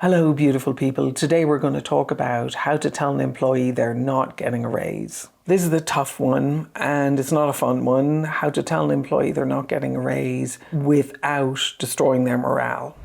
Hello, beautiful people. Today we're going to talk about how to tell an employee they're not getting a raise. This is the tough one and it's not a fun one. How to tell an employee they're not getting a raise without destroying their morale.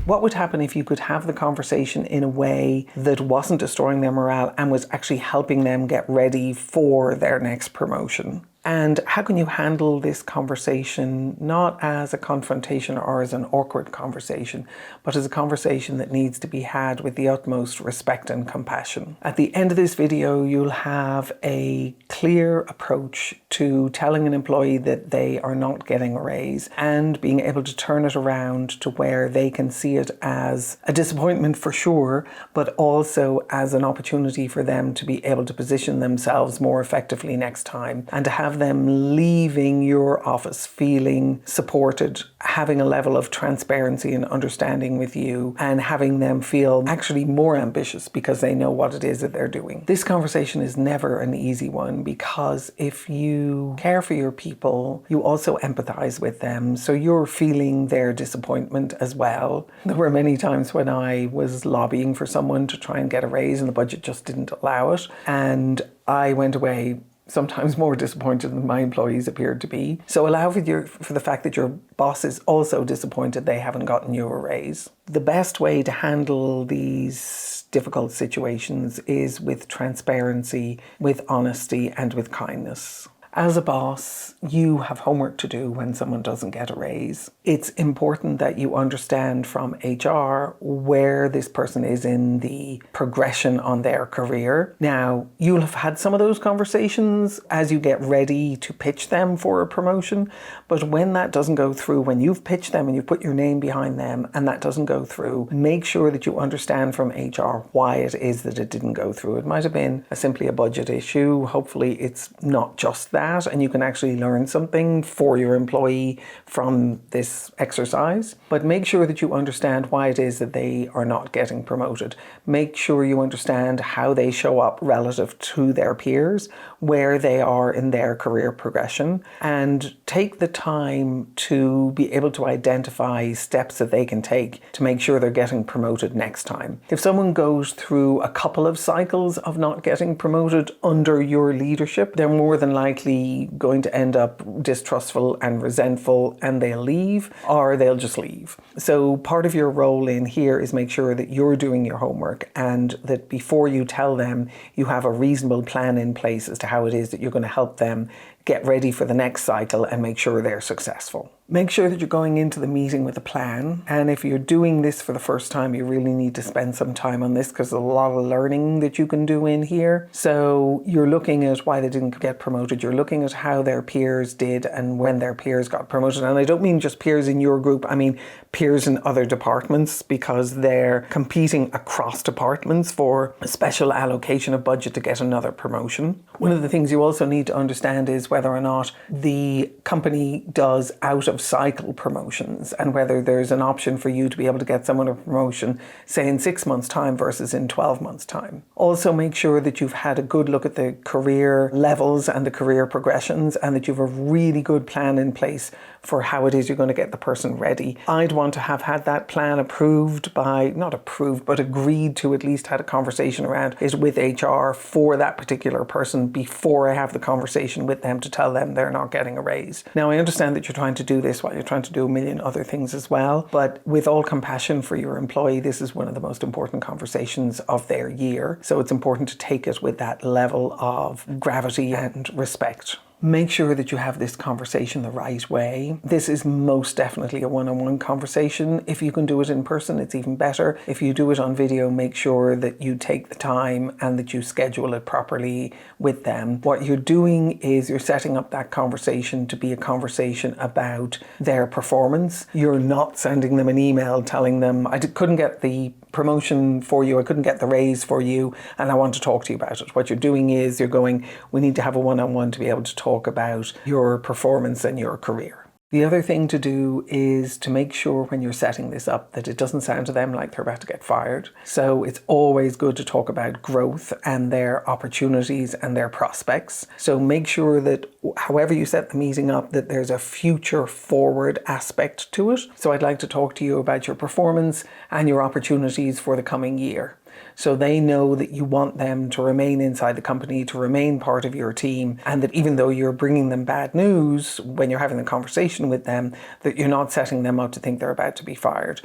What would happen if you could have the conversation in a way that wasn't destroying their morale and was actually helping them get ready for their next promotion? And how can you handle this conversation not as a confrontation or as an awkward conversation, but as a conversation that needs to be had with the utmost respect and compassion? At the end of this video, you'll have a clear approach to telling an employee that they are not getting a raise and being able to turn it around to where they can see it as a disappointment for sure, but also as an opportunity for them to be able to position themselves more effectively next time and to have them leaving your office feeling supported, having a level of transparency and understanding with you, and having them feel actually more ambitious because they know what it is that they're doing. This conversation is never an easy one because if you care for your people, you also empathize with them. So you're feeling their disappointment as well. There were many times when I was lobbying for someone to try and get a raise and the budget just didn't allow it. And I went away sometimes more disappointed than my employees appeared to be. So allow for the fact that your boss is also disappointed they haven't gotten you a raise. The best way to handle these difficult situations is with transparency, with honesty, and with kindness. As a boss, you have homework to do when someone doesn't get a raise. It's important that you understand from HR where this person is in the progression on their career. Now, you'll have had some of those conversations as you get ready to pitch them for a promotion, but when that doesn't go through, when you've pitched them and you put your name behind them and that doesn't go through, make sure that you understand from HR why it is that it didn't go through. It might have been simply a budget issue. Hopefully it's not just that, and you can actually learn something for your employee from this exercise. But make sure that you understand why it is that they are not getting promoted. Make sure you understand how they show up relative to their peers, where they are in their career progression, and take the time to be able to identify steps that they can take to make sure they're getting promoted next time. If someone goes through a couple of cycles of not getting promoted under your leadership, they're more than likely going to end up distrustful and resentful and they'll leave, or they'll just leave. So part of your role in here is make sure that you're doing your homework and that before you tell them, you have a reasonable plan in place as to how it is that you're going to help them get ready for the next cycle and make sure they're successful. Make sure that you're going into the meeting with a plan, and if you're doing this for the first time, you really need to spend some time on this because there's a lot of learning that you can do in here. So you're looking at why they didn't get promoted, you're looking at how their peers did and when their peers got promoted. And I don't mean just peers in your group, I mean peers in other departments, because they're competing across departments for a special allocation of budget to get another promotion. One of the things you also need to understand is whether or not the company does out of cycle promotions and whether there's an option for you to be able to get someone a promotion, say in 6 months' time versus in 12 months' time. Also make sure that you've had a good look at the career levels and the career progressions and that you've a really good plan in place for how it is you're going to get the person ready. I'd want to have had that plan approved by, not approved, but agreed to, at least had a conversation around it with HR for that particular person before I have the conversation with them to tell them they're not getting a raise. Now, I understand that you're trying to do this while you're trying to do a million other things as well, but with all compassion for your employee, this is one of the most important conversations of their year. So it's important to take it with that level of gravity and respect. Make sure that you have this conversation the right way. This is most definitely a one-on-one conversation. If you can do it in person, it's even better. If you do it on video, make sure that you take the time and that you schedule it properly with them. What you're doing is you're setting up that conversation to be a conversation about their performance. You're not sending them an email telling them, I couldn't get the promotion for you, I couldn't get the raise for you, and I want to talk to you about it. What you're doing is you're going, we need to have a one-on-one to be able to talk about your performance and your career. The other thing to do is to make sure when you're setting this up that it doesn't sound to them like they're about to get fired. So it's always good to talk about growth and their opportunities and their prospects. So make sure that however you set the meeting up, that there's a future forward aspect to it. So I'd like to talk to you about your performance and your opportunities for the coming year. So they know that you want them to remain inside the company, to remain part of your team, and that even though you're bringing them bad news when you're having a conversation with them, that you're not setting them up to think they're about to be fired.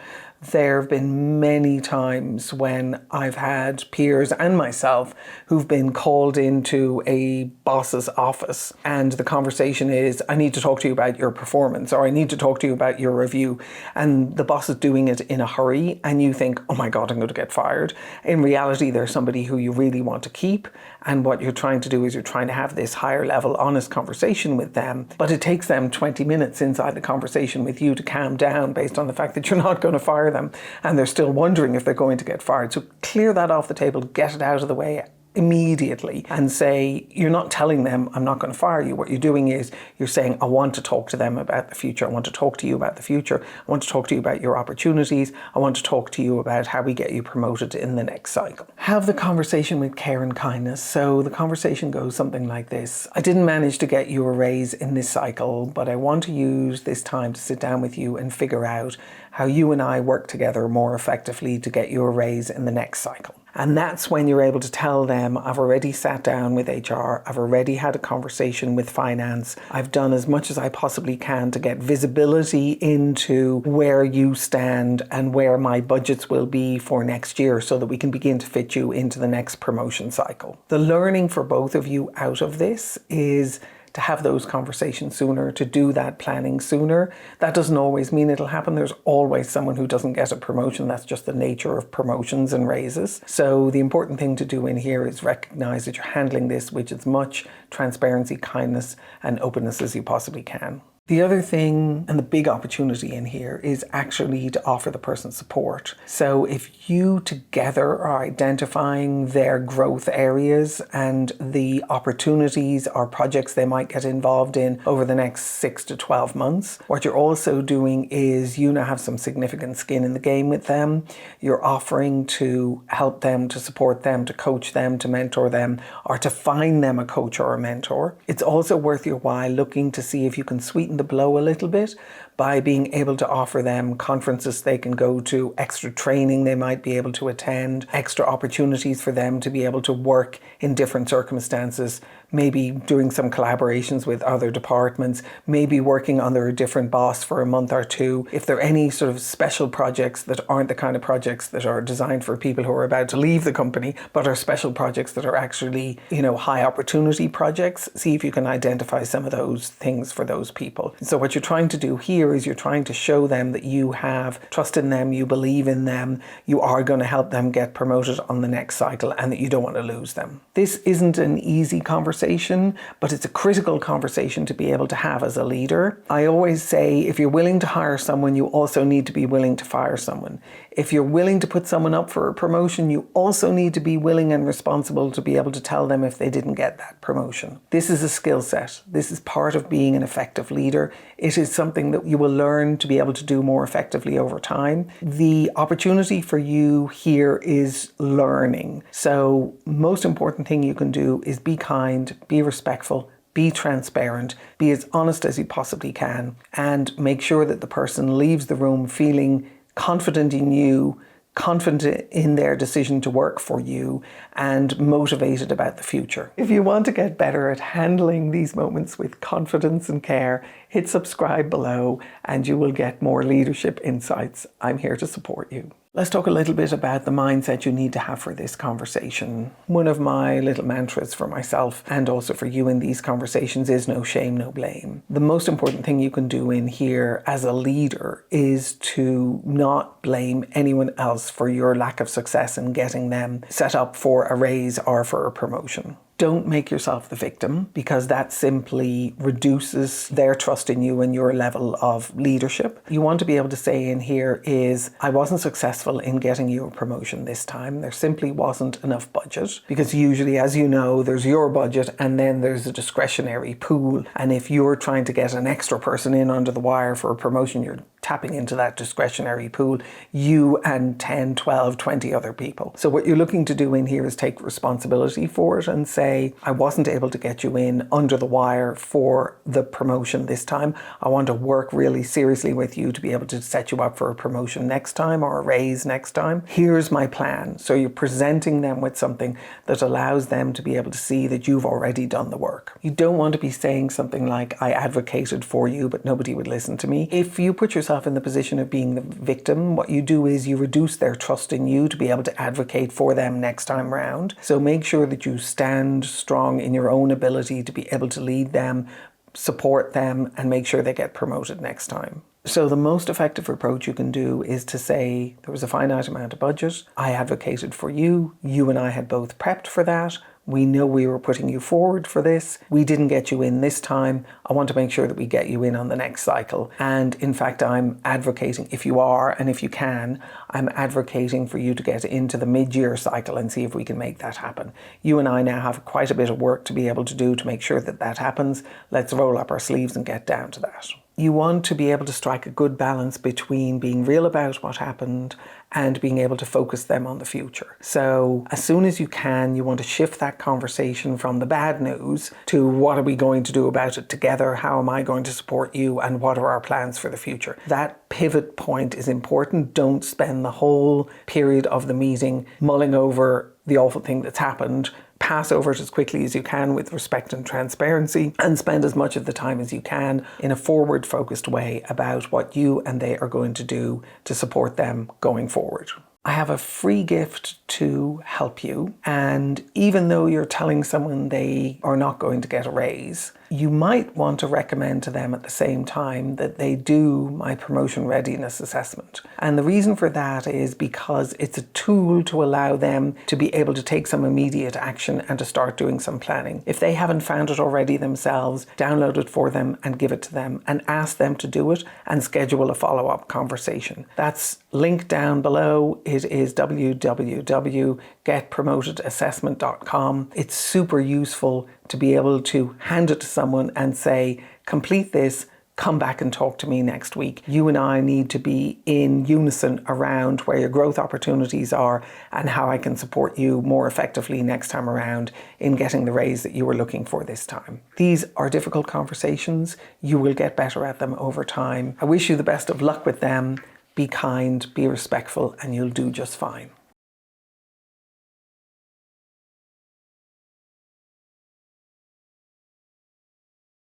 There have been many times when I've had peers and myself who've been called into a boss's office and the conversation is, I need to talk to you about your performance, or I need to talk to you about your review. And the boss is doing it in a hurry and you think, oh my God, I'm going to get fired. In reality, there's somebody who you really want to keep. And what you're trying to do is you're trying to have this higher level, honest conversation with them. But it takes them 20 minutes inside the conversation with you to calm down based on the fact that you're not going to fire them. And they're still wondering if they're going to get fired. So clear that off the table, get it out of the way immediately and say, you're not telling them I'm not going to fire you. What you're doing is you're saying, I want to talk to them about the future. I want to talk to you about the future. I want to talk to you about your opportunities. I want to talk to you about how we get you promoted in the next cycle. Have the conversation with care and kindness. So the conversation goes something like this. I didn't manage to get you a raise in this cycle, but I want to use this time to sit down with you and figure out how you and I work together more effectively to get you a raise in the next cycle. And that's when you're able to tell them, I've already sat down with HR, I've already had a conversation with finance, I've done as much as I possibly can to get visibility into where you stand and where my budgets will be for next year so that we can begin to fit you into the next promotion cycle. The learning for both of you out of this is to have those conversations sooner, to do that planning sooner. That doesn't always mean it'll happen. There's always someone who doesn't get a promotion. That's just the nature of promotions and raises. So the important thing to do in here is recognize that you're handling this with as much transparency, kindness, and openness as you possibly can. The other thing and the big opportunity in here is actually to offer the person support. So if you together are identifying their growth areas and the opportunities or projects they might get involved in over the next 6 to 12 months, what you're also doing is you now have some significant skin in the game with them. You're offering to help them, to support them, to coach them, to mentor them, or to find them a coach or a mentor. It's also worth your while looking to see if you can sweeten the blow a little bit by being able to offer them conferences they can go to, extra training they might be able to attend, extra opportunities for them to be able to work in different circumstances, maybe doing some collaborations with other departments, maybe working under a different boss for a month or two. If there are any sort of special projects that aren't the kind of projects that are designed for people who are about to leave the company, but are special projects that are actually, high opportunity projects, see if you can identify some of those things for those people. So what you're trying to do here is you're trying to show them that you have trust in them, you believe in them, you are going to help them get promoted on the next cycle, and that you don't want to lose them. This isn't an easy conversation, but it's a critical conversation to be able to have as a leader. I always say, if you're willing to hire someone, you also need to be willing to fire someone. If you're willing to put someone up for a promotion, you also need to be willing and responsible to be able to tell them if they didn't get that promotion. This is a skill set. This is part of being an effective leader. It is something that you will learn to be able to do more effectively over time. The opportunity for you here is learning. So most important thing you can do is be kind, be respectful, be transparent, be as honest as you possibly can, and make sure that the person leaves the room feeling confident in you, confident in their decision to work for you, and motivated about the future. If you want to get better at handling these moments with confidence and care, hit subscribe below and you will get more leadership insights. I'm here to support you. Let's talk a little bit about the mindset you need to have for this conversation. One of my little mantras for myself and also for you in these conversations is no shame, no blame. The most important thing you can do in here as a leader is to not blame anyone else for your lack of success in getting them set up for a raise or for a promotion. Don't make yourself the victim, because that simply reduces their trust in you and your level of leadership. You want to be able to say in here is, I wasn't successful in getting you a promotion this time. There simply wasn't enough budget, because usually, as you know, there's your budget and then there's a discretionary pool. And if you're trying to get an extra person in under the wire for a promotion, you're tapping into that discretionary pool, you and 10, 12, 20 other people. So what you're looking to do in here is take responsibility for it and say, I wasn't able to get you in under the wire for the promotion this time. I want to work really seriously with you to be able to set you up for a promotion next time or a raise next time. Here's my plan. So you're presenting them with something that allows them to be able to see that you've already done the work. You don't want to be saying something like, I advocated for you, but nobody would listen to me. If you put yourself in the position of being the victim, what you do is you reduce their trust in you to be able to advocate for them next time round. So make sure that you stand strong in your own ability to be able to lead them, support them, and make sure they get promoted next time. So the most effective approach you can do is to say, there was a finite amount of budget, I advocated for you, you and I had both prepped for that, we know we were putting you forward for this, we didn't get you in this time, I want to make sure that we get you in on the next cycle. And in fact, I'm advocating, if you are and if you can, I'm advocating for you to get into the mid-year cycle and see if we can make that happen. You and I now have quite a bit of work to be able to do to make sure that that happens. Let's roll up our sleeves and get down to that. You want to be able to strike a good balance between being real about what happened and being able to focus them on the future. So as soon as you can, you want to shift that conversation from the bad news to what are we going to do about it together? How am I going to support you? And what are our plans for the future? That pivot point is important. Don't spend the whole period of the meeting mulling over the awful thing that's happened. Pass over it as quickly as you can with respect and transparency, and spend as much of the time as you can in a forward-focused way about what you and they are going to do to support them going forward. I have a free gift to help you, and even though you're telling someone they are not going to get a raise, you might want to recommend to them at the same time that they do my promotion readiness assessment. And the reason for that is because it's a tool to allow them to be able to take some immediate action and to start doing some planning. If they haven't found it already themselves, download it for them and give it to them and ask them to do it and schedule a follow-up conversation. That's linked down below. It is www.getpromotedassessment.com. It's super useful to be able to hand it to someone and say, complete this, come back and talk to me next week. You and I need to be in unison around where your growth opportunities are and how I can support you more effectively next time around in getting the raise that you were looking for this time. These are difficult conversations. You will get better at them over time. I wish you the best of luck with them. Be kind, be respectful, and you'll do just fine.